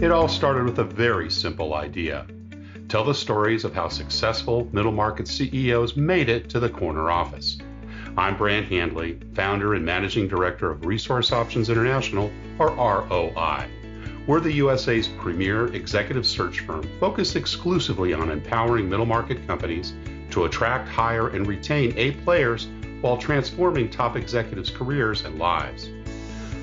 It all started with a very simple idea. Tell the stories of how successful middle market CEOs made it to the corner office. I'm Brant Handley, founder and managing director of Resource Options International, or ROI. We're the USA's premier executive search firm focused exclusively on empowering middle market companies to attract, hire, and retain A players while transforming top executives' careers and lives.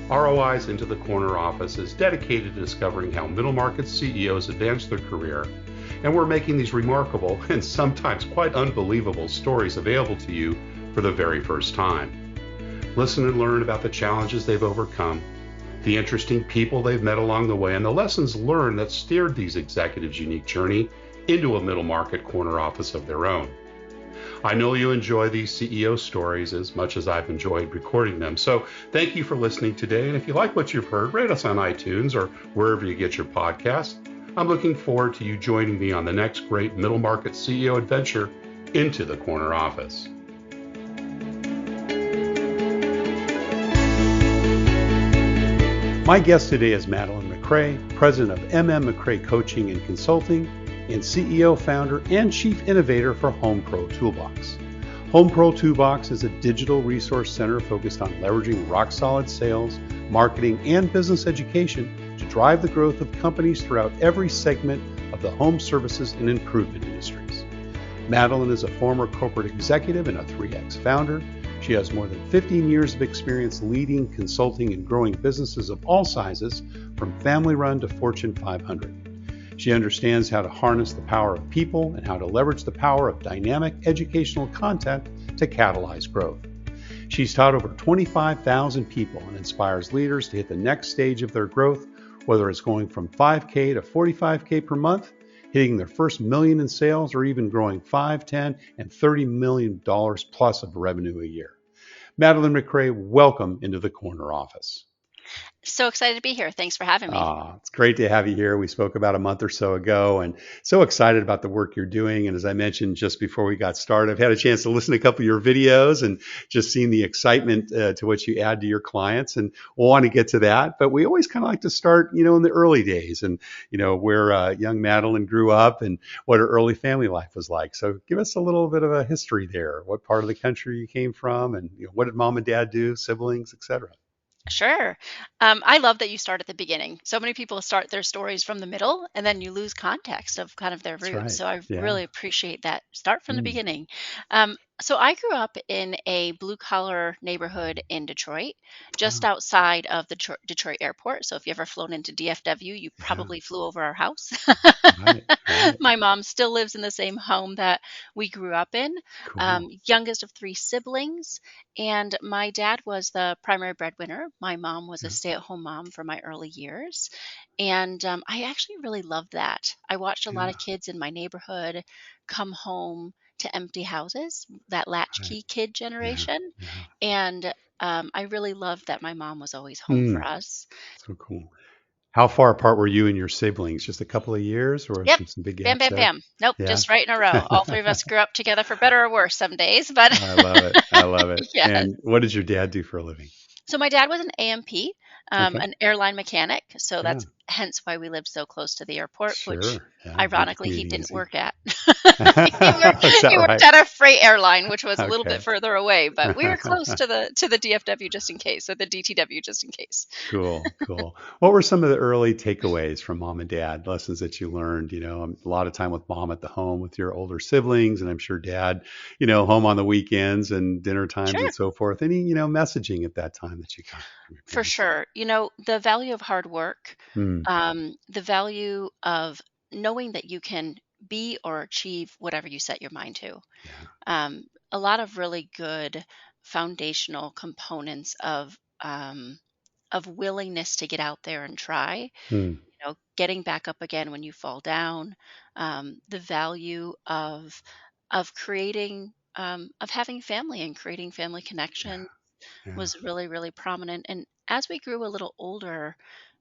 ROI's Into the Corner office is dedicated to discovering how middle market CEOs advance their career, and we're making these remarkable and sometimes quite unbelievable stories available to you for the very first time. Listen and learn about the challenges they've overcome, the interesting people they've met along the way, and the lessons learned that steered these executives' unique journey into a middle market corner office of their own. I know you enjoy these CEO stories as much as I've enjoyed recording them. So thank you for listening today. And if you like what you've heard, rate us on iTunes or wherever you get your podcasts. I'm looking forward to you joining me on the next great middle market CEO adventure into the corner office. My guest today is Madeleine MacRae, president of MacRae Coaching and Consulting, and CEO, founder, and Chief Innovator for Homepro Toolbox. Homepro Toolbox is a digital resource center focused on leveraging rock-solid sales, marketing, and business education to drive the growth of companies throughout every segment of the home services and improvement industries. Madeleine is a former corporate executive and a 3X founder. She has more than 15 years of experience leading, consulting, and growing businesses of all sizes, from family-run to Fortune 500. She understands how to harness the power of people and how to leverage the power of dynamic educational content to catalyze growth. She's taught over 25,000 people and inspires leaders to hit the next stage of their growth, whether it's going from 5K to 45K per month, hitting their first million in sales, or even growing $5, $10, and $30 million plus of revenue a year. Madeleine MacRae, welcome into the corner office. So excited to be here. Thanks for having me. It's great to have you here. We spoke about a month or so ago and so excited about the work you're doing. And as I mentioned just before we got started, I've had a chance to listen to a couple of your videos and just seen the excitement to what you add to your clients. And we'll want to get to that. But we always kind of like to start, in the early days and, where young Madeleine grew up and what her early family life was like. So give us a little bit of a history there. What part of the country you came from and what did mom and dad do, siblings, et cetera? Sure. I love that you start at the beginning. So many people start their stories from the middle and then you lose context of kind of their That's roots. right. So I Yeah. really appreciate that. Start from the Mm. beginning. So I grew up in a blue collar neighborhood in Detroit, just Oh, outside of the Detroit airport. So if you ever flown into DFW, you yeah. probably flew over our house. Right. Right. My mom still lives in the same home that we grew up in, Cool. youngest of three siblings. And my dad was the primary breadwinner. My mom was a Yeah. stay-at-home mom for my early years. And I actually really loved that. I watched a lot Yeah. of kids in my neighborhood come home to empty houses, that Right. latchkey kid Yeah. generation. Yeah. And I really loved that my mom was always home for Mm. us. So cool. How far apart were you and your siblings? Just a couple of years or Yep. some big Bam, gaps bam, there? bam. Nope, Yeah. just right in a row. All three of us grew up together for better or worse some days, but I love it. I love it. yes. And what did your dad do for a living? So my dad was an AMP, Okay. an airline mechanic. So Yeah. that's hence why we lived so close to the airport, which Sure. Yeah. Make the ironically he commuting didn't easy. work at. Is that He worked right? at a freight airline, which was a little bit Okay. further away, but we were close to the DFW just in case, or the DTW just in case. Cool, cool. What were some of the early takeaways from mom and dad, lessons that you learned? A lot of time with mom at the home with your older siblings, and I'm sure dad, home on the weekends and dinner times and Sure. so forth. Any, messaging at that time that you got from your For parents? sure. The value of hard work, Hmm. the value of knowing that you can be or achieve whatever you set your mind to. Yeah. A lot of really good foundational components of willingness to get out there and try. Hmm. Getting back up again when you fall down. The value of creating of having family and creating family Yeah. connection Yeah. was really, really prominent. And as we grew a little older,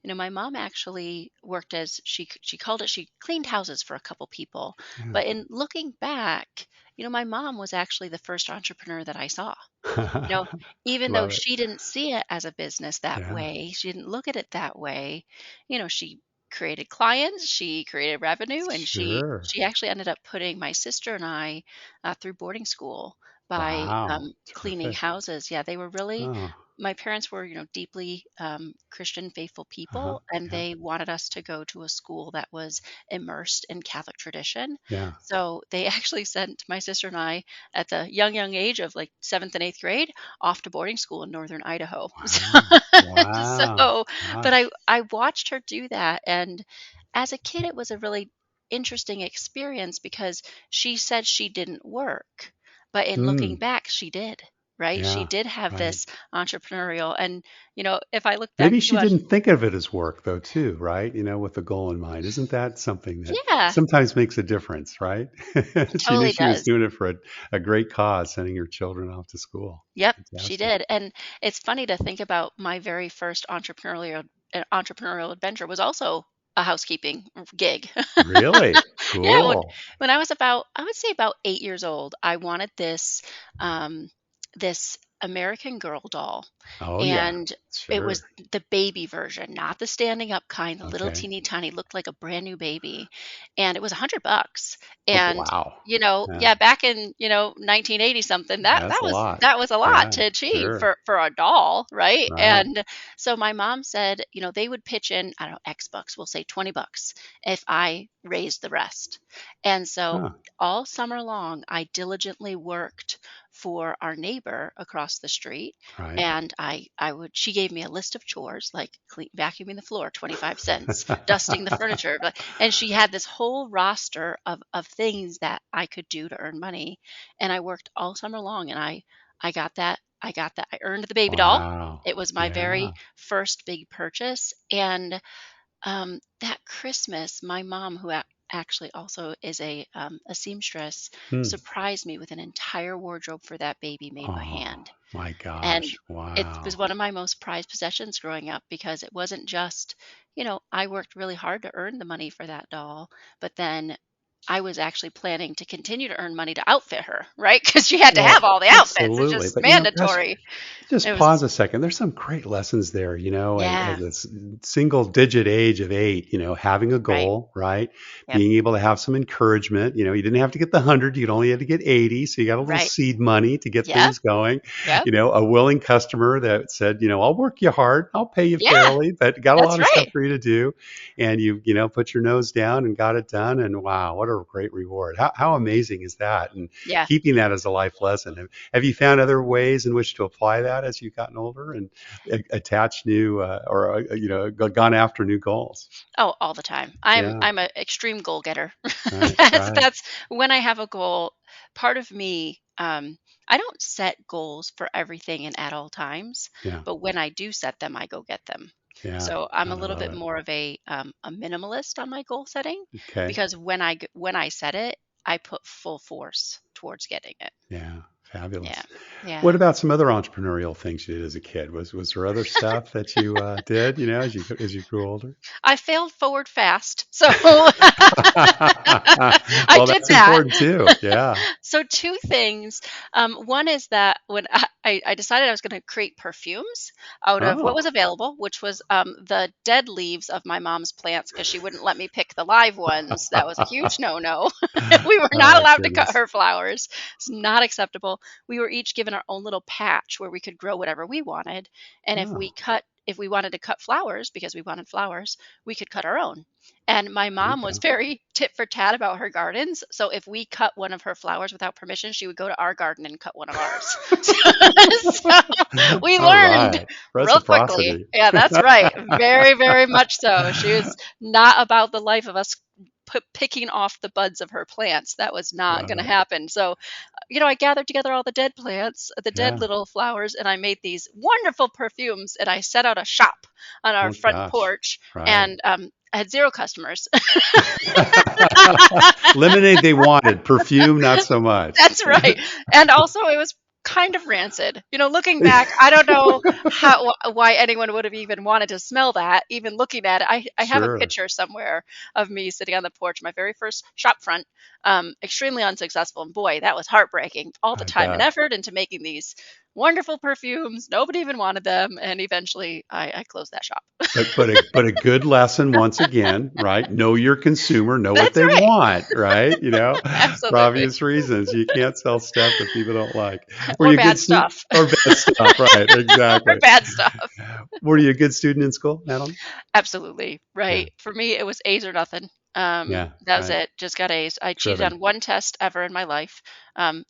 my mom actually worked as she called it, she cleaned houses for a couple people. Yeah. But in looking back, my mom was actually the first entrepreneur that I saw. You know, Even though Love it. she didn't see it as a business that Yeah. way, she didn't look at it that way, she created clients, she created revenue, and Sure. she actually ended up putting my sister and I through boarding school by Wow. cleaning Terrific. houses. Yeah, they were really, Oh, my parents were, deeply Christian faithful uh-huh. people, and Yeah. they wanted us to go to a school that was immersed in Catholic tradition. Yeah. So they actually sent my sister and I at the young age of like seventh and eighth grade off to boarding school in northern Idaho. Wow. Wow. So, but Gosh. I watched her do that, and as a kid, it was a really interesting experience because she said she didn't work, but in looking Mm. back, she did, right? She Yeah. did have Right. this entrepreneurial, and if I look back Maybe too she on, didn't think of it as work though, too, right? With the goal in mind. Isn't that something that yeah, sometimes makes a difference, right? it She knew totally she was does. doing it for a great cause, sending her children off to school. Yep, she Fantastic. did. And it's funny to think about my very first entrepreneurial adventure was also a housekeeping gig. Really? Yeah, Cool. when I was about, I would say about 8 years old, I wanted um, this American Girl doll, Oh, yeah. and it was Sure. the baby version, not the standing up kind, the little Okay. teeny tiny, looked like a brand new baby, and it was $100. Oh, And wow. Yeah. yeah, back in 1980 something, That's a lot. that was a lot Yeah. to achieve Sure. for a doll, right? Right. And so my mom said, they would pitch in, I don't know, X bucks, we'll say $20 if I raised the rest. And so Huh. all summer long, I diligently worked for our neighbor across the street. Right. And she gave me a list of chores like vacuuming the floor, 25 cents, dusting the furniture. And she had this whole roster of things that I could do to earn money. And I worked all summer long, and I got that. I got that. I earned the baby doll. Wow. It was my Yeah. very first big purchase. And that Christmas, my mom, who actually also is a seamstress, Hmm. surprised me with an entire wardrobe for that baby made by Oh, hand. my And gosh. it was Wow. one of my most prized possessions growing up because it wasn't just, I worked really hard to earn the money for that doll, but then I was actually planning to continue to earn money to outfit her, right? Because she had to have Well, all the outfits. It's absolutely. just But, gosh, mandatory. just It was, pause a second. There's some great lessons there, yeah, at this single digit age of 8, having a right. goal, right? Yep. Being able to have some encouragement. You didn't have to get the 100, you only had to get 80. So you got a little Right. seed money to get Yep. things going. Yep. A willing customer that said, I'll work you hard, I'll pay you Yeah. fairly, but got a That's lot of stuff right. for you to do. And put your nose down and got it done. And wow, what a great reward. How amazing is that? And Yeah. keeping that as a life lesson. Have you found other ways in which to apply that as you've gotten older and attach new gone after new goals? Oh, all the time. I'm Yeah, I'm an extreme goal getter. right, right. That's when I have a goal, part of me, I don't set goals for everything and at all times, Yeah, but when I do set them, I go get them. yeah. So I'm I a little love bit it. more of a minimalist on my goal setting Okay. because when I set it, I put full force towards getting it. Yeah, Yeah. fabulous. What Yeah. about some other entrepreneurial things you did as a kid? Was there other stuff that you did, as you grew older? I failed forward fast. So I Well, did that's that. important too. Yeah. So two things. One is that when I decided I was going to create perfumes out of what was Oh. available, which was the dead leaves of my mom's plants because she wouldn't let me pick the live ones. That was a huge no-no. We were not Oh, allowed to cut goodness. her flowers. It's not acceptable. We were each given our own little patch where we could grow whatever we wanted, and Oh, if we wanted to cut flowers because we wanted flowers, we could cut our own. And my there you mom was go. very tit for tat about her gardens. So if we cut one of her flowers without permission, she would go to our garden and cut one of ours. So we All learned right. real quickly. Reciprocity. Yeah, that's right. Very, very much so. She was not about the life of us picking off the buds of her plants. That was not going to Right. happen. So I gathered together all the dead plants, the dead Yeah. little flowers, and I made these wonderful perfumes. And I set out a shop on our Oh, front gosh. porch, Right. and I had zero customers. Lemonade they wanted, perfume not so much. That's right. And also, it was kind of rancid. Looking back, I don't know why anyone would have even wanted to smell that. Even looking at it, I have a Sure. picture somewhere of me sitting on the porch, my very first shop front, extremely unsuccessful. And boy, that was heartbreaking. All the I time and bet. effort into making these wonderful perfumes. Nobody even wanted them. And eventually I closed that shop. But a good lesson once again, right? Know your consumer, know what That's they right. want, right? For Absolutely. obvious reasons. You can't sell stuff that people don't like. Were Or you a good bad student stuff. or bad stuff? Right, Or exactly. bad stuff. Were you a good student in school, Madeline? Absolutely. Yeah, Right. For me, it was A's or nothing. yeah, That was right. it. Just got A's. I cheated Driven. on one test ever in my life.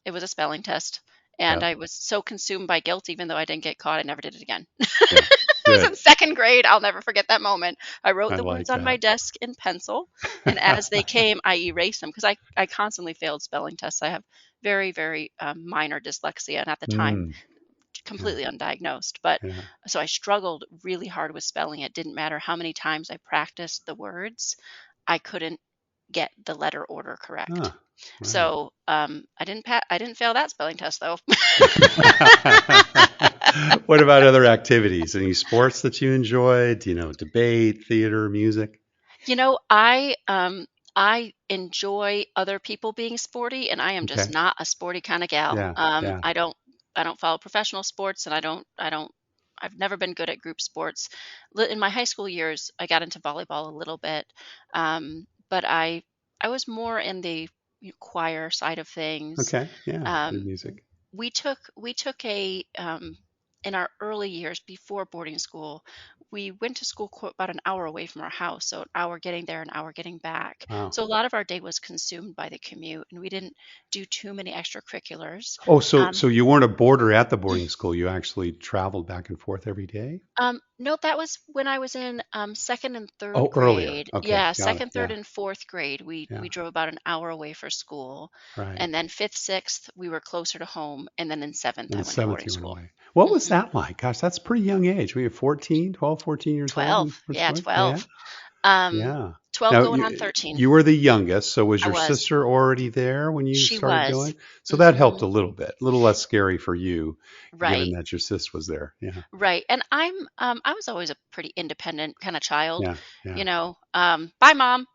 It was a spelling test. And Yep, I was so consumed by guilt, even though I didn't get caught, I never did it again. good, I was good. in second grade. I'll never forget that moment. I wrote I the words like on my that. desk in pencil, and as they came, I erased them because I constantly failed spelling tests. I have very, very minor dyslexia, and at the time, Mm, yeah, completely undiagnosed. But yeah. so I struggled really hard with spelling. It didn't matter how many times I practiced the words, I couldn't get the letter order correct. Ah, right. So I didn't fail that spelling test though. What about other activities? Any sports that you enjoyed? Debate, theater, music? I enjoy other people being sporty, and I am just Okay. not a sporty kind of gal. Yeah, yeah. I don't follow professional sports, and I don't I've never been good at group sports. In my high school years, I got into volleyball a little bit, but I was more in the choir side of things. Okay. Yeah. Good Um, music. we took a in our early years before boarding school, we went to school about an hour away from our house, so an hour getting there, an hour getting back. Wow. So a lot of our day was consumed by the commute, and we didn't do too many extracurriculars. Oh, so um, so you weren't a boarder at the boarding school. You actually traveled back and forth every day? No, that was when I was in second and third Oh, earlier. grade. Okay. Yeah, Got it. second, third, Yeah. and fourth grade, we Yeah. drove about an hour away for school, Right. and then fifth, sixth, we were closer to home, and then in seventh, And I the went to seventh boarding you went school. away. What was hmm that like? Gosh, that's a pretty young age. We have 14, 12, 14 years old 12, when you went to yeah, school? Yeah. 12. Um, Yeah. 12 Now going on you 13. you were the youngest, so was I your was. sister already there when you She started was. going? So that helped hmm a little bit, a little less scary for you, given Right. that your sis was there. Yeah. Right. And I was always a pretty independent kind of child, Yeah. Yeah. bye mom.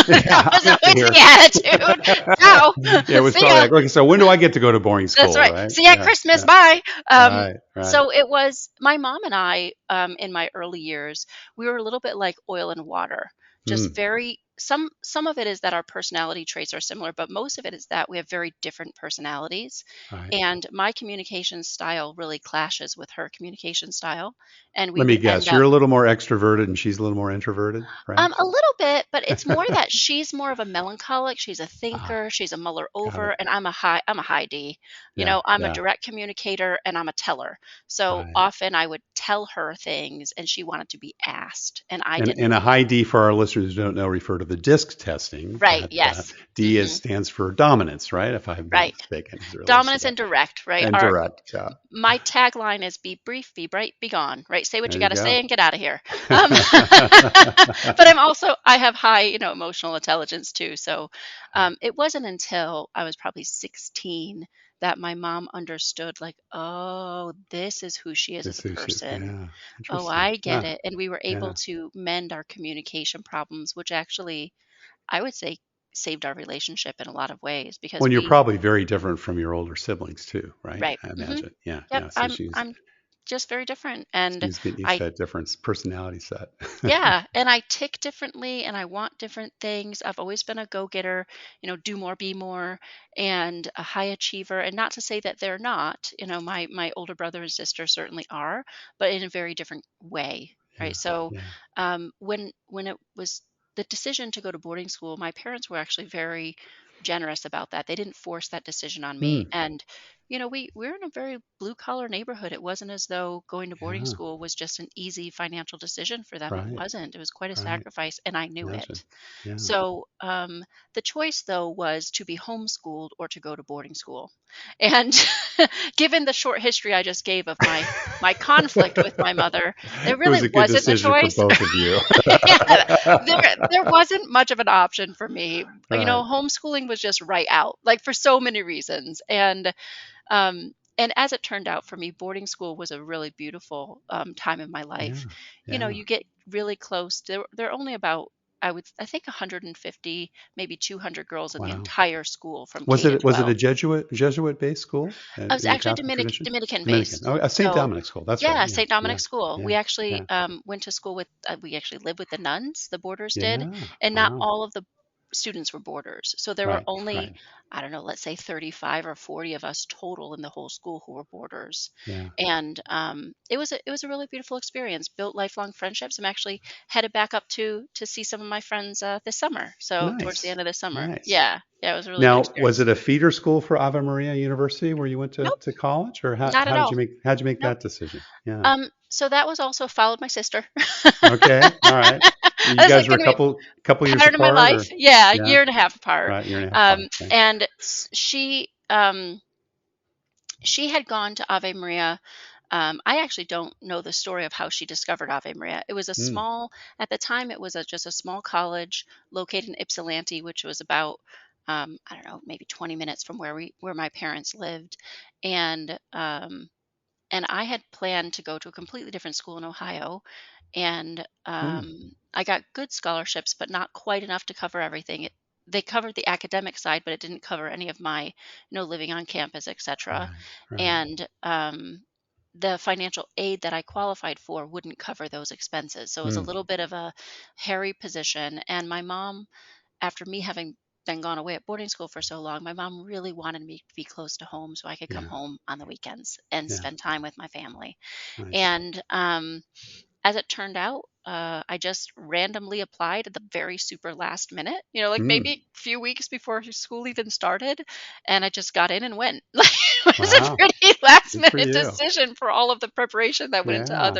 That Yeah. was I'm out of always here. the attitude. Ciao. Yeah, it was See probably ya. like, okay, so when do I get to go to boarding That's school, right. right? See you at Yeah. Christmas. Yeah. Bye. Right. Right. So it was my mom and I, in my early years, we were a little bit like oil and water. Just Mm, very some of it is that our personality traits are similar, but most of it is that we have very different personalities. right. And my communication style really clashes with her communication style. And we Let me would end guess. You're up a little more extroverted and she's a little more introverted, right? a little bit, but it's more that she's more of a melancholic. She's a Ah, thinker. She's a muller got over, it. and I'm a high D. Yeah. I'm a Yeah. direct communicator and I'm a teller. So Right. often I would tell her things and she wanted to be asked, and I And didn't. a high D for our listeners who don't know refer to the disc testing. Right. That Yes. D is hmm stands for dominance, right? If I'm not Right. mistaken, as it relates to Dominance that. and direct. Right. And direct. Yeah. My tagline is be brief, be bright, be gone, right? Say what There you you got to say go. and get out of here. But I have high, emotional intelligence too. So it wasn't until I was probably 16 that my mom understood, like, oh, this is who she is as This a is person. yeah. Oh, Interesting. I get Yeah. it. And we were able Yeah. to mend our communication problems, which actually I would say saved our relationship in a lot of ways because Well, and you're we, probably very different from your older siblings too, right? right. I hmm imagine. Yeah. Yep. Yeah. So I'm just very different. And she's getting used I to that different personality set. Yeah, and I tick differently and I want different things. I've always been a go-getter, do more, be more, and a high achiever. And not to say that they're not, my older brother and sister certainly are, but in a very different way, Yeah. right? So Yeah. when it was the decision to go to boarding school, my parents were actually very generous about that. They didn't force that decision on me. Hmm. And we're in a very blue collar neighborhood. It wasn't as though going to boarding Yeah. school was just an easy financial decision for them. It Right. wasn't. It was quite a Right. sacrifice, and I knew Imagine. it. Yeah. So the choice, though, was to be homeschooled or to go to boarding school. And given the short history I just gave of my conflict with my mother, there It was really a good wasn't a decision for choice. both of you. Yeah, there wasn't much of an option for me. Right. Homeschooling was just right out, like for so many reasons. And as it turned out for me, boarding school was a really beautiful time in my Yeah. life. Yeah. You get really close. They're only about I think 150, maybe 200 girls in the Wow. entire school from Was K to it a 12. Jesuit based school I was in the actually Catholic tradition? Dominican Dominican. based. Oh, a St. So Dominic school. That's right. yeah, Yeah. St. Dominic Yeah. School. Yeah. We actually Yeah. went to school with, we actually lived with the nuns, the boarders did, Yeah. and not Wow. all of the students were boarders. So there were Right. only, Right. I don't know, let's say 35 or 40 of us total in the whole school who were boarders. Yeah. And it was a really beautiful experience. Built lifelong friendships. I'm actually headed back up to see some of my friends this summer. So towards the Nice. end of this summer. Nice. Yeah, yeah, it was a really good Now, was experience. it a feeder school for Ave Maria University where you went Nope, to college, or not at all. how'd you make Nope. that decision? Yeah. So that was also followed my sister. Okay. All right. I You was guys like, were a gonna be couple years pattern of my apart, life. or Yeah, a yeah, year and a half apart. right, year and a half apart. Okay. And she had gone to Ave Maria. I actually don't know the story of how she discovered Ave Maria. It was a Mm. small, at the time, it was just a small college located in Ypsilanti, which was about, I don't know, maybe 20 minutes from where my parents lived. And and I had planned to go to a completely different school in Ohio, and Mm. I got good scholarships, but not quite enough to cover everything. They covered the academic side, but it didn't cover any of my, living on campus, etc. Right. Right. And the financial aid that I qualified for wouldn't cover those expenses, so it was a Mm. little bit of a hairy position. And my mom, after me having been gone away at boarding school for so long, my mom really wanted me to be close to home so I could come Yeah. home on the weekends and Yeah. spend time with my family. Nice. And as it turned out, I just randomly applied at the very super last minute, like maybe Mm. a few weeks before school even started. And I just got in and went. Like, it was a Wow. pretty last Good for minute you. decision for all of the preparation that went into Yeah.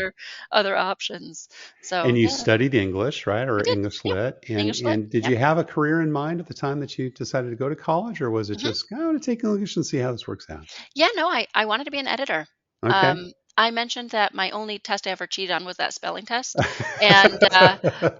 other options. So And you yeah, studied English, right, I or did. English Yep. lit, English lit. and did Yep. you have a career in mind at the time that you decided to go to college, or was it hmm just, I want to take English and see how this works out? Yeah, no, I wanted to be an editor. Okay. I mentioned that my only test I ever cheated on was that spelling test, and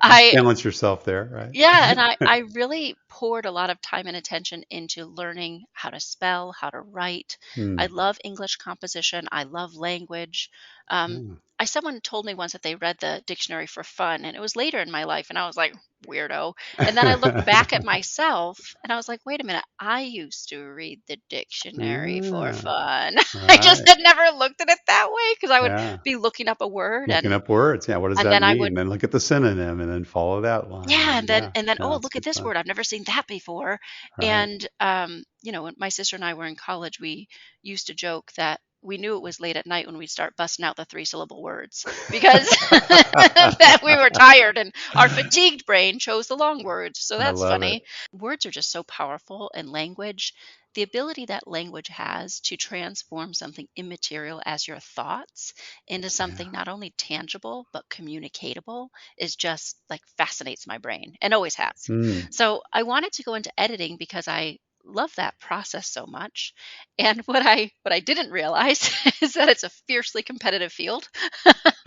I Balance yourself there, yeah, and right? I really poured a lot of time and attention into learning how to spell, how to write. I Hmm. love English composition. I love language. Um, Yeah. someone told me once that they read the dictionary for fun, and it was later in my life, and I was like, weirdo. And then I looked back at myself, and I was like, wait a minute, I used to read the dictionary for Ah, fun. I just right. had never looked at it that way because I would Yeah. be looking up a word, Looking up words. Yeah. What does and that then I mean? would Then look at the synonym and then follow that line. yeah, And yeah, and then, yeah, "Oh, it's look at good this fun. word. I've never seen that before." Right. And, when my sister and I were in college, we used to joke that we knew it was late at night when we'd start busting out the three-syllable words because that we were tired and our fatigued brain chose the long words. So I that's love funny. it. Words are just so powerful, and language, the ability that language has to transform something immaterial as your thoughts into Yeah. something not only tangible but communicatable is just like fascinates my brain and always has. Mm. So I wanted to go into editing because I love that process so much. And what I didn't realize is that it's a fiercely competitive field,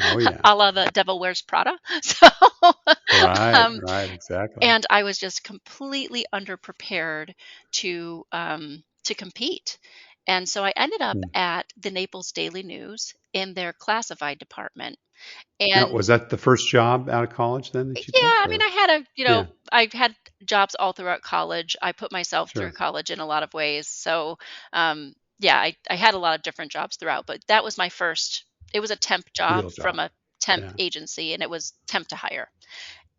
Oh yeah. a la the Devil Wears Prada. So Right. um, Right. Exactly. and I was just completely underprepared to compete. And so I ended up Mm. at the Naples Daily News in their classified department. Now, And was that the first job out of college then that you yeah, took, I mean, or yeah, I had jobs all throughout college. I put myself through sure, college in a lot of ways. So, yeah, I had a lot of different jobs throughout, but that was my first, it was a temp job real from job. a temp Yeah. agency, and it was temp to hire.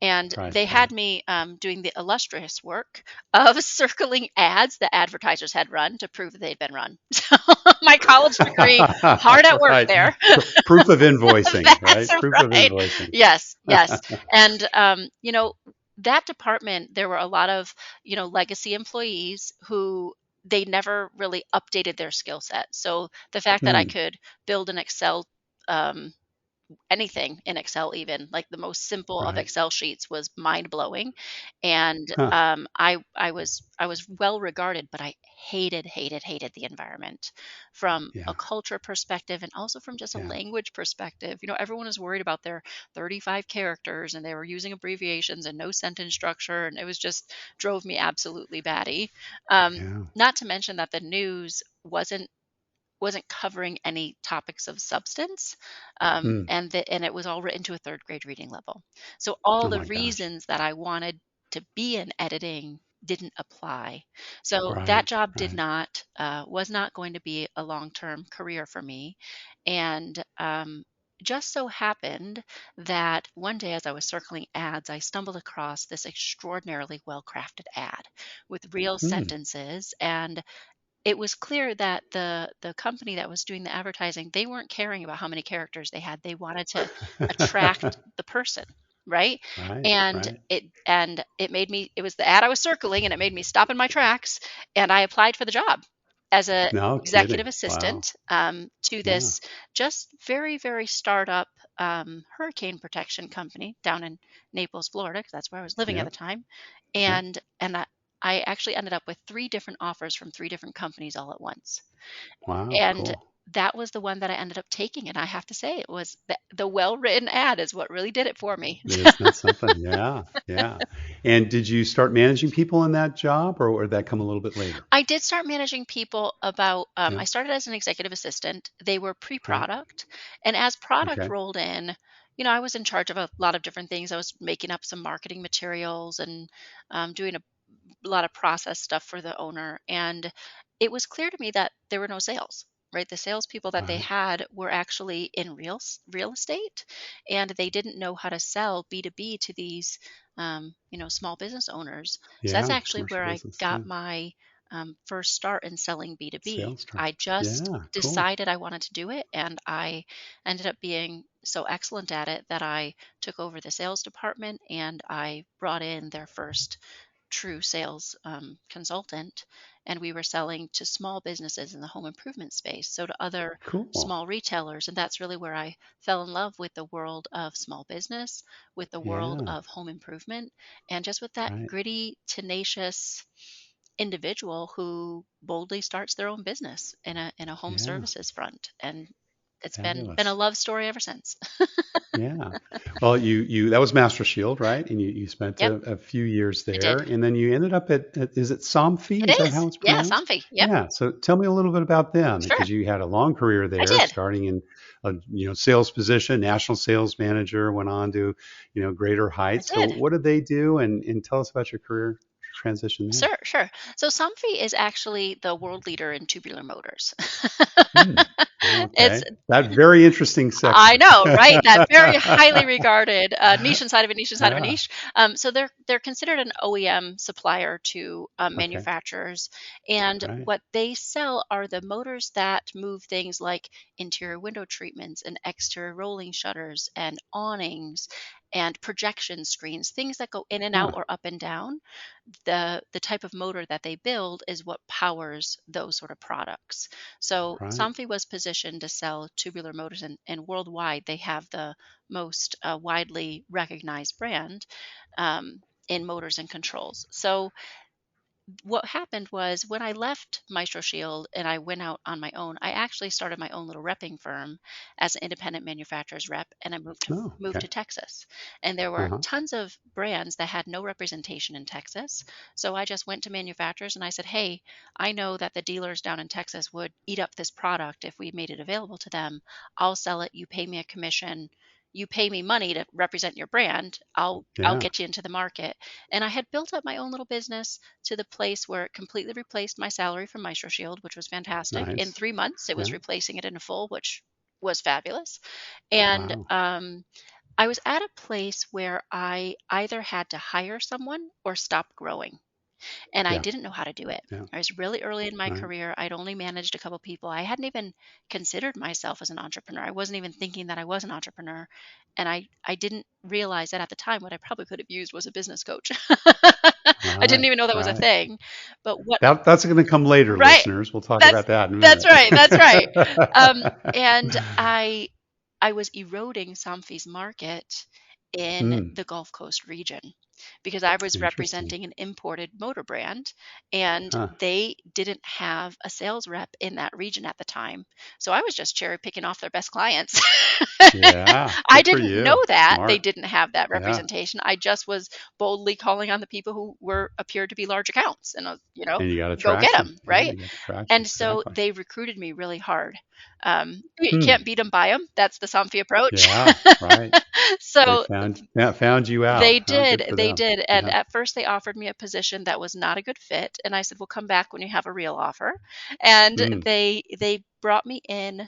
And Right. they Right. had me doing the illustrious work of circling ads that advertisers had run to prove that they'd been run. So my college degree, hard at work Right. there. Proof of invoicing, That's right? Proof of right. invoicing. Yes, yes. And that department, there were a lot of, legacy employees who they never really updated their skill set. So the fact that I Hmm. could build an Excel um, anything in Excel, even like the most simple of Right. Excel sheets, was mind blowing. And Huh. I was well regarded, but I hated the environment from a Yeah. culture perspective and also from just a Yeah. language perspective. Everyone was worried about their 35 characters, and they were using abbreviations and no sentence structure, and it was just drove me absolutely batty. Yeah. Not to mention that the news wasn't wasn't covering any topics of substance, Mm. and it was all written to a third grade reading level. So all Oh the my gosh. reasons that I wanted to be in editing didn't apply. So that Right. job did Right. not was not going to be a long-term career for me, and just so happened that one day as I was circling ads, I stumbled across this extraordinarily well-crafted ad with real Mm. sentences, and it was clear that the company that was doing the advertising, they weren't caring about how many characters they had. They wanted to attract the person, right? Right. And Right. it made me, it was the ad I was circling, and it made me stop in my tracks, and I applied for the job as a No executive kidding. Wow. assistant to Yeah. this just very startup hurricane protection company down in Naples, Florida, because that's where I was living at the Yep. time. Yep. And I actually ended up with 3 different offers from 3 different companies all at once. Wow. And Cool. that was the one that I ended up taking, and I have to say it was the well-written ad is what really did it for me. Isn't that something? Yeah. Yeah. And did you start managing people in that job, or did that come a little bit later? I did start managing people about Yeah. I started as an executive assistant. They were Right. pre-product, and as product Okay. rolled in, I was in charge of a lot of different things. I was making up some marketing materials and doing a lot of process stuff for the owner. And it was clear to me that there were no sales, right? The salespeople that they Right. had were actually in real estate, and they didn't know how to sell B2B to these, small business owners. So that's Yeah. actually Commercial where I business. got Yeah. my first start in selling B2B. Sales term. I just Yeah. Cool. decided I wanted to do it, and I ended up being so excellent at it that I took over the sales department, and I brought in their first true sales consultant, and we were selling to small businesses in the home improvement space, so to other Cool. small retailers. And that's really where I fell in love with the world of small business, with the world Yeah. of home improvement, and just with that Right. gritty, tenacious individual who boldly starts their own business in a home Yeah. services front. And it's been a Fabulous. love story ever since. Yeah. Well, you that was Master Shield, right? And you spent Yep, a few years I there, did. and then you ended up at is it Somfy? It Is that is. how it's Yeah, pronounced? Somfy. Yep. Yeah. So tell me a little bit about them, Sure. because you had a long career I there, did. starting in a sales position, national sales manager, went on to greater I heights. So did. what did they do, and tell us about your career transition there. Sure, sure. So Somfy is actually the world leader in tubular motors. Hmm. It's Okay. That very interesting I sector. know, right? That very highly regarded niche inside of a niche inside of a Yeah. niche. So they're considered an OEM supplier to Okay. manufacturers, and Right. what they sell are the motors that move things like interior window treatments and exterior rolling shutters and awnings and projection screens, things that go in and out Huh. or up and down. The type of motor that they build is what powers those sort of products. So Right. Somfy was positioned to sell tubular motors, and worldwide they have the most widely recognized brand in motors and controls. So what happened was when I left Maestro Shield and I went out on my own, I actually started my own little repping firm as an independent manufacturer's rep, and I Oh, moved okay. to Texas. And there were Uh-huh. tons of brands that had no representation in Texas. So I just went to manufacturers and I said, "Hey, I know that the dealers down in Texas would eat up this product if we made it available to them. I'll sell it. You pay me a commission. You pay me money to represent your brand. I'll Yeah. get you into the market." And I had built up my own little business to the place where it completely replaced my salary from Maestro Shield, which was fantastic. In Nice. 3 months, it was Yeah. replacing it in a full, which was fabulous. And Wow. I was at a place where I either had to hire someone or stop growing, and I Yeah. didn't know how to do it. Yeah. I was really early in my Right. career. I'd only managed a couple people. I hadn't even considered myself as an entrepreneur. I wasn't even thinking that I was an entrepreneur. And I didn't realize that at the time what I probably could have used was a business coach. I didn't Right. even know that was a Right. thing. But what That's going to come later, right, listeners. We'll talk that's about that in a that's minute. right. That's right. And I was eroding Somfy's market in Mm. the Gulf Coast region. because I was Interesting. representing an imported motor brand, and Huh. they didn't have a sales rep in that region at the time. So I was just cherry picking off their best clients. Yeah. I Good for didn't know you. that they Smart. didn't have that Yeah. representation. I just was boldly calling on the people who were appeared to be large accounts, and And you got go get attraction. them, Yeah, right? you got attraction. And so Exactly. they recruited me really hard. You Hmm. can't beat them, buy them. That's the Somfy approach. Yeah. Right. They So found, yeah, found you they out. How good did, for they them. did. And Yeah. at first they offered me a position that was not a good fit. And I said, well, come back when you have a real offer. And Mm. they brought me in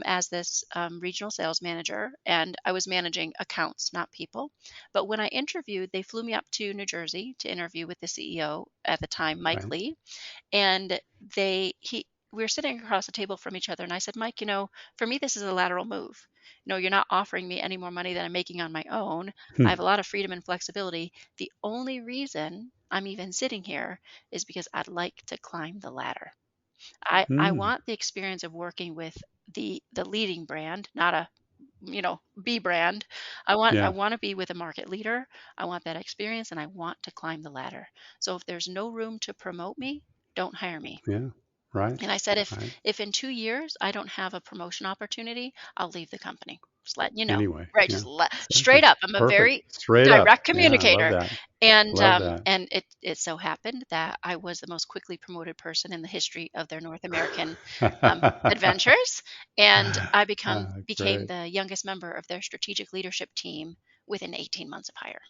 as this regional sales manager, and I was managing accounts, not people. But when I interviewed, they flew me up to New Jersey to interview with the CEO at the time, Mike Right. Lee. And we were sitting across the table from each other, and I said, Mike, for me this is a lateral move. You're not offering me any more money than I'm making on my own. I have Hmm. a lot of freedom and flexibility. The only reason I'm even sitting here is because I'd like to climb the ladder. I Hmm. want the experience of working with the leading brand, not a B brand. I Yeah. want to be with a market leader. I want that experience, and I want to climb the ladder. So if there's no room to promote me, don't hire me. Yeah. Right. And I said, Right. if in 2 years I don't have a promotion opportunity, I'll leave the company. Just letting you know, Anyway. right? Yeah. Straight Exactly. up. I'm a Perfect. very Straight up. direct Yeah. I love communicator, that. and Love that. it so happened that I was the most quickly promoted person in the history of their North American adventures, and I became Great. the youngest member of their strategic leadership team within 18 months of hire.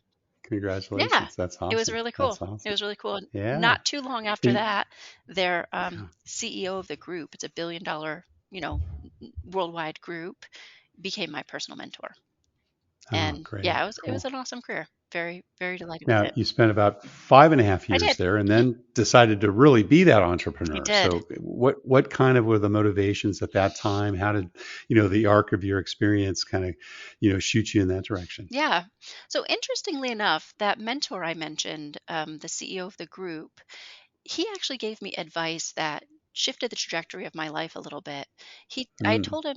Yeah, Congratulations. That's it was awesome. really cool. That's It awesome. was really cool. And Yeah. not too long after And that, their yeah. CEO of the group, it's a billion-dollar, worldwide group, became my personal mentor. Oh, And great. yeah, it was Cool. an awesome career. Very, very delighted with Now, it. you spent about 5.5 I years did. there and then decided to really be that I entrepreneur. did. So what kind of were the motivations at that time? How did, the arc of your experience kind of, shoot you in that direction? Yeah. So interestingly enough, that mentor I mentioned, the CEO of the group, he actually gave me advice that shifted the trajectory of my life a little bit. I Mm. told him,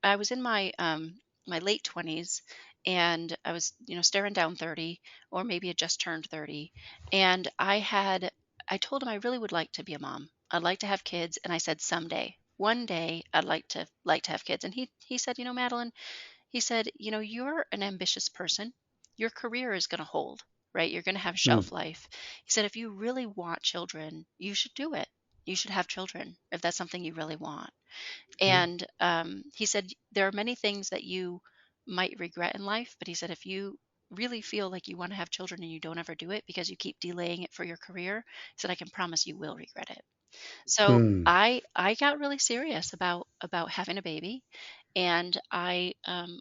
I was in my late 20s, and I was, staring down 30, or maybe had just turned 30. And I told him I really would like to be a mom. I'd like to have kids. And I said, someday, one day I'd like to have kids. And he said, Madeline, he said, you're an ambitious person. Your career is going to hold, right? You're going to have Mm. shelf life. He said, if you really want children, you should do it. You should have children if that's something you really want. Yeah. And he said, there are many things that you might regret in life, but he said, if you really feel like you want to have children and you don't ever do it because you keep delaying it for your career, he said, I can promise you will regret it. So Mm. I got really serious about having a baby, and I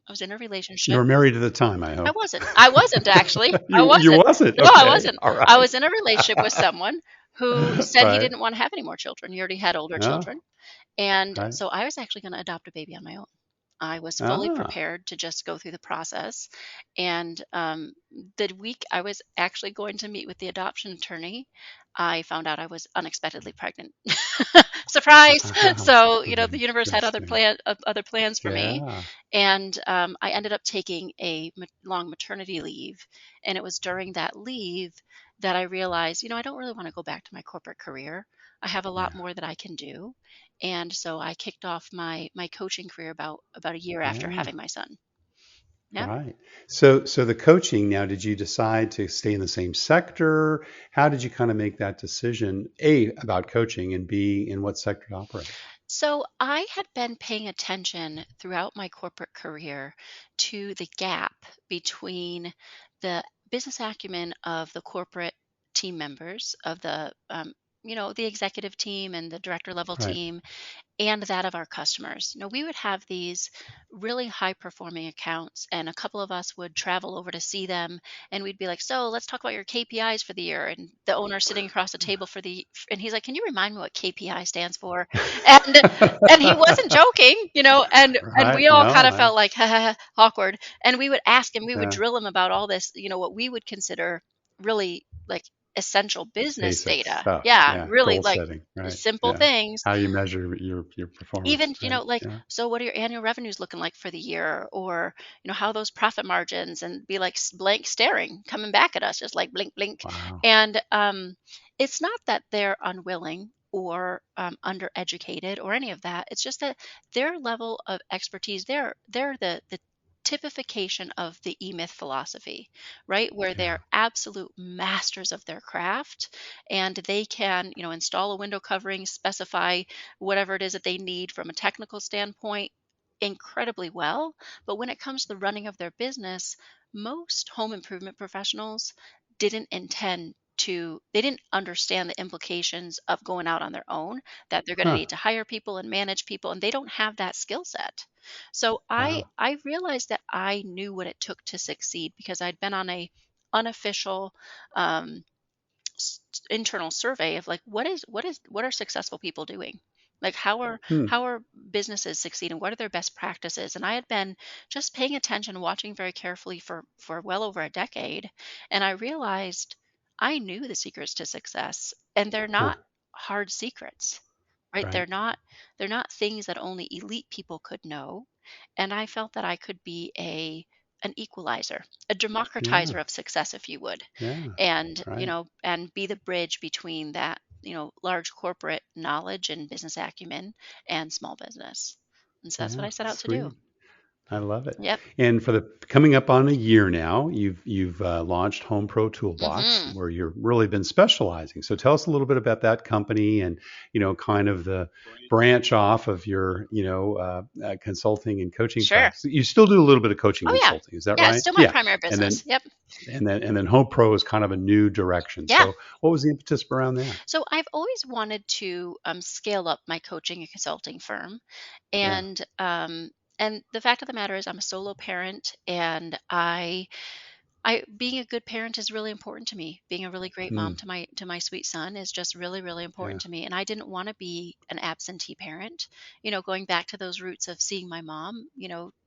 was in a You relationship. were married at the time, I I hope. wasn't. I wasn't actually. I You wasn't. wasn't. No, I Okay. wasn't. All I right. was in a relationship with someone who said he Right. didn't want to have any more children. He already had older Oh, children. And right. so I was actually going to adopt a baby on my own. I was fully Ah. prepared to just go through the process. And the week I was actually going to meet with the adoption attorney, I found out I was unexpectedly pregnant. Surprise! Wow. So, the universe had Interesting. other plans for me. Yeah. And I ended up taking a long maternity leave. And it was during that leave that I realized, I don't really want to go back to my corporate career. I have a lot Yeah. more that I can do. And so I kicked off my coaching career about a year after Yeah. having my son. Yeah. Right. So the coaching now, did you decide to stay in the same sector? How did you kind of make that decision, A, about coaching, and B, in what sector to operate? So I had been paying attention throughout my corporate career to the gap between the business acumen of the corporate team members, of the executive team and the director level Right. team, and that of our customers. We would have these really high performing accounts, and a couple of us would travel over to see them, and we'd be like, so let's talk about your KPIs for the year. And the owner sitting across the table and he's like, can you remind me what KPI stands for? And he wasn't joking, and Right. we all kind No, of felt like ha, ha, ha, awkward. And we would ask him, we would yeah. drill him about all this, what we would consider really like essential business Basic data. stuff. Yeah, Yeah. really Goal like setting. Right. simple Yeah. things. How you measure your performance. Even, Right. like, Yeah. so what are your annual revenues looking like for the year? Or, how those profit margins, and be like blank staring, coming back at us, just like blink, blink. Wow. And it's not that they're unwilling or undereducated or any of that. It's just that their level of expertise, they're the typification of the E-Myth philosophy, right? Where Yeah. they're absolute masters of their craft, and they can, install a window covering, specify whatever it is that they need from a technical standpoint incredibly well. But when it comes to the running of their business, most home improvement professionals they didn't understand the implications of going out on their own, that they're going to Huh. need to hire people and manage people, and they don't have that skill set. So I Wow. I realized that I knew what it took to succeed, because I'd been on a unofficial um, internal survey of like, what are successful people doing, like Hmm. how are businesses succeeding, what are their best practices. And I had been just paying attention, watching very carefully for well over a decade, and I realized I knew the secrets to success, and they're Huh. not hard secrets, right? Right. They're not things that only elite people could know. And I felt that I could be a an equalizer, a Yeah. democratizer of success, if you would, Yeah. and Right. and be the bridge between that, large corporate knowledge and business acumen and small business. And so that's what Yeah. I set out to do. Sweet. I love it. Yep. And for the coming up on a year now, you've launched Homepro Toolbox, Hmm. where you've really been specializing. So tell us a little bit about that company and kind of the branch off of your consulting and coaching Sure. practice. You still do a little bit of coaching Oh, yeah. consulting, is that Yeah, it's right? still my Yeah. primary And then business. Yep. Homepro is kind of a new direction. Yeah. So what was the impetus around that? So I've always wanted to scale up my coaching and consulting firm, Yeah. and the fact of the matter is I'm a solo parent, and I being a good parent is really important to me. Being a really great mom Hmm. to my sweet son is just really, really Yeah. important to me. And I didn't want to be an absentee parent. Going back to those roots of seeing my mom,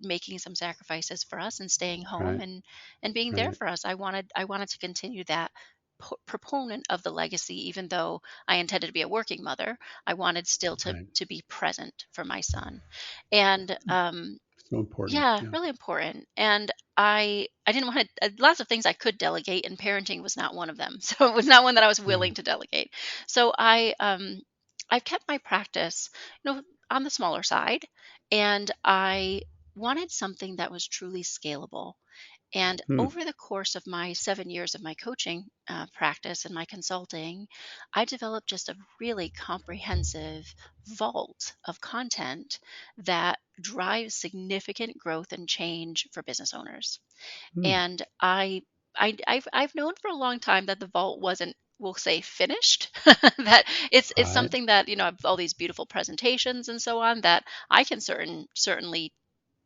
making some sacrifices for us and staying home Right. and being there Right. for us. I wanted to continue that proponent of the legacy, even though I intended to be a working mother. I wanted still to Right. to be present for my son, and So important. yeah, Yeah. really important. And I didn't want to lots of things I could delegate, and parenting was not one of them. So it was not one that I was Yeah. willing to delegate. So I've kept my practice, on the smaller side, and I wanted something that was truly scalable. And Hmm. over the course of my 7 years of my coaching practice and my consulting, I developed just a really comprehensive vault of content that drives significant growth and change for business owners. Hmm. And I've known for a long time that the vault wasn't, we'll say, finished. That it's Right. something that, I've all these beautiful presentations and so on that I can certainly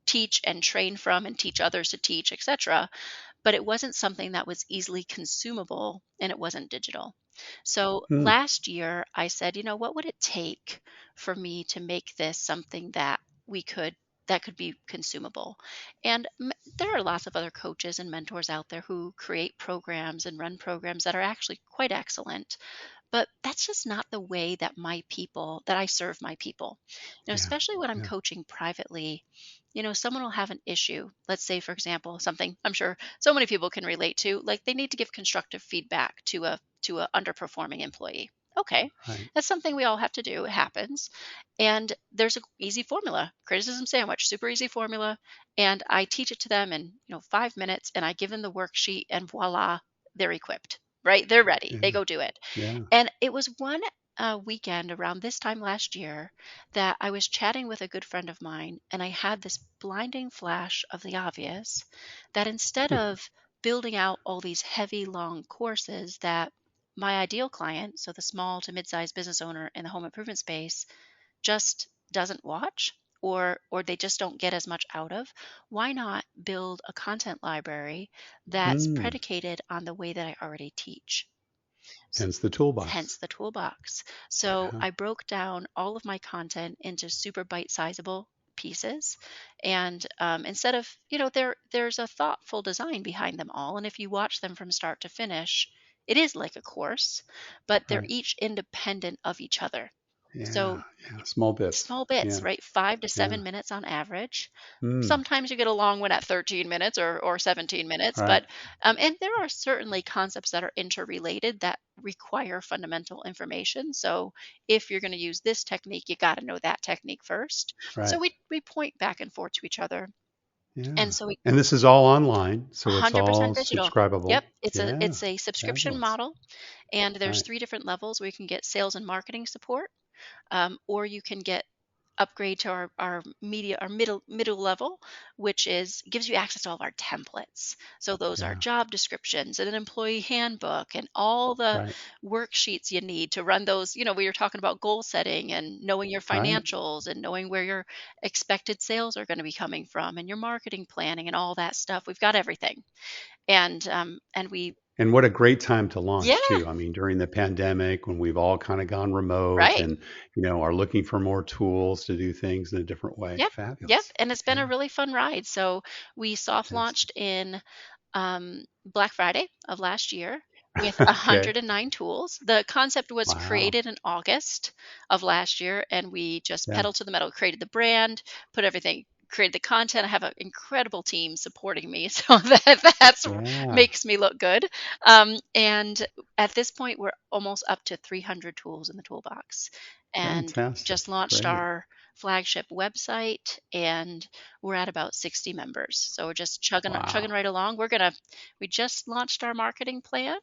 teach and train from and teach others to teach, etc. But it wasn't something that was easily consumable, and it wasn't digital. So Hmm. last year I said, what would it take for me to make this something that could be consumable? And there are lots of other coaches and mentors out there who create programs and run programs that are actually quite excellent, but that's just not the way that I serve my people. Yeah. Especially when I'm Yeah. coaching privately, someone will have an issue. Let's say, for example, something I'm sure so many people can relate to, like they need to give constructive feedback to a underperforming employee. Okay, Right. that's something we all have to do. It happens. And there's an easy formula, criticism sandwich, super easy formula. And I teach it to them in, 5 minutes, and I give them the worksheet, and voila, they're equipped, right? They're ready. They Yeah. go do it. Yeah. And it was one weekend around this time last year that I was chatting with a good friend of mine, and I had this blinding flash of the obvious, that instead of building out all these heavy, long courses that my ideal client, so the small to mid-sized business owner in the home improvement space, just doesn't watch, or they just don't get as much out of, why not build a content library that's Hmm. predicated on the way that I already teach? Hence the toolbox. Hence the toolbox. So Yeah. I broke down all of my content into super bite-sizable pieces, and instead of, there's a thoughtful design behind them all, and if you watch them from start to finish, It is like a course, but they're Right. each independent of each other. Yeah. So Yeah. Small bits. small bits, Yeah. right? 5 to 7 Yeah. minutes on average. Mm. Sometimes you get a long one at 13 minutes or 17 minutes, Right. but and there are certainly concepts that are interrelated that require fundamental information. So if you're going to use this technique, you got to know that technique first. So Right. we point back and forth to each other, and Yeah. so we And this is all online, so it's all 100% digital. subscribable. Yep, it's a Yeah. it's a subscription Fabulous. model, and there's Right. 3 different levels where you can get sales and marketing support, or you can get upgrade to our media our middle level, which is gives you access to all of our templates. So those are Yeah. job descriptions and an employee handbook and all the Right. worksheets you need to run those. We were talking about goal setting and knowing your Right. financials and knowing where your expected sales are going to be coming from and your marketing planning and all that stuff. We've got everything. And we And what a great time to yeah, launch too. I mean, during the pandemic when we've all kind of gone remote right. and, are looking for more tools to do things in a different way. Yep, yep, Fabulous. and it's been Yeah. a really fun ride. So we soft Fantastic. launched in Black Friday of last year with Okay. 109 tools. The concept was Wow. created in August of last year, and we just Yeah. pedal to the metal, created the brand, put everything, created the content. I have an incredible team supporting me, so that's Yeah. makes me look good. And at this point, we're almost up to 300 tools in the toolbox, and Fantastic. just launched Great. our flagship website, and we're at about 60 members. So we're just chugging Wow. right along. We just launched our marketing plan,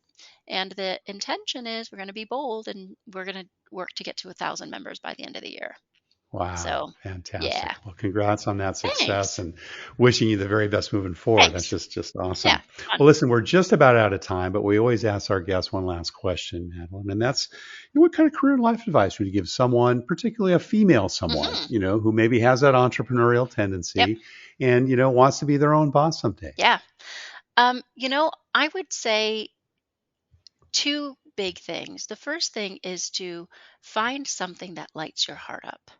and the intention is we're gonna be bold and we're gonna work to get to 1,000 members by the end of the year. Wow, So fantastic. yeah, Well, congrats on that success thanks. and wishing you the very best moving forward. That's Thanks. just Yeah, awesome. fun. Well, listen, we're just about out of time, but we always ask our guests one last question, Madeline, and that's what kind of career and life advice would you give someone, particularly a female someone, Hmm. who maybe has that entrepreneurial Yep. tendency and, wants to be their own boss someday? Yeah. I would say two big things. The first thing is to find something that lights your heart up.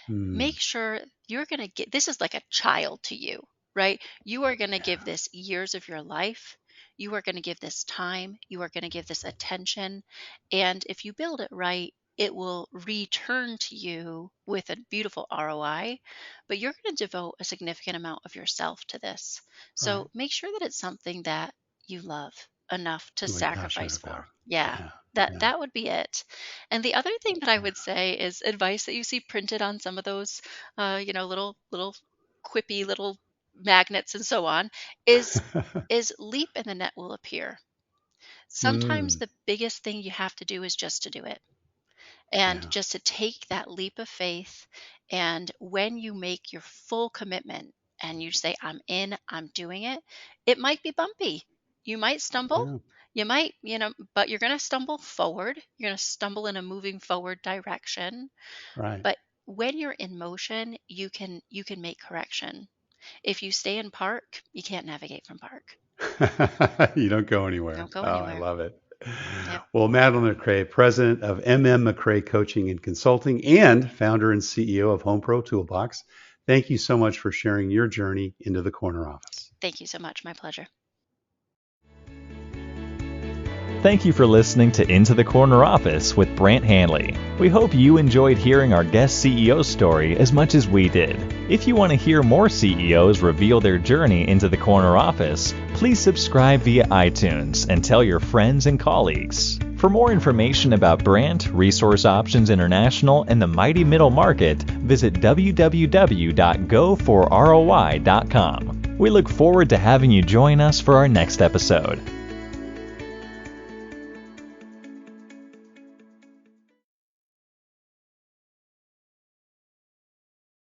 Hmm. Make sure you're going to get this is like a child to you, right? You are going to give Yeah. this years of your life. You are going to give this time. You are going to give this attention. And if you build it right, it will return to you with a beautiful ROI, but you're going to devote a significant amount of yourself to this. Right. So make sure that it's something that you love enough to Really passionate sacrifice for. about. Yeah. Yeah. That Yeah. that would be it. And the other thing that I would say is advice that you see printed on some of those, little quippy little magnets and so on, is Yeah. is leap and the net will appear. Sometimes Mm. the biggest thing you have to do is just to do it, and Yeah. just to take that leap of faith. And when you make your full commitment and you say, I'm in, I'm doing it, it might be bumpy. You might stumble. Yeah. You might, but you're going to stumble forward. You're going to stumble in a moving forward direction. Right. But when you're in motion, you can make correction. If you stay in park, you can't navigate from park. You don't go anywhere. Don't go Oh, I anywhere. love it. Yep. Well, Madeleine MacRae, president of MacRae Coaching and Consulting and founder and CEO of Homepro Toolbox, thank you so much for sharing your journey into the corner office. Thank you so much. My pleasure. Thank you for listening to Into the Corner Office with Brant Hanley. We hope you enjoyed hearing our guest CEO story as much as we did. If you want to hear more CEOs reveal their journey into the corner office, please subscribe via iTunes and tell your friends and colleagues. For more information about Brant, Resource Options International, and the mighty middle market, visit www.goforroi.com. We look forward to having you join us for our next episode.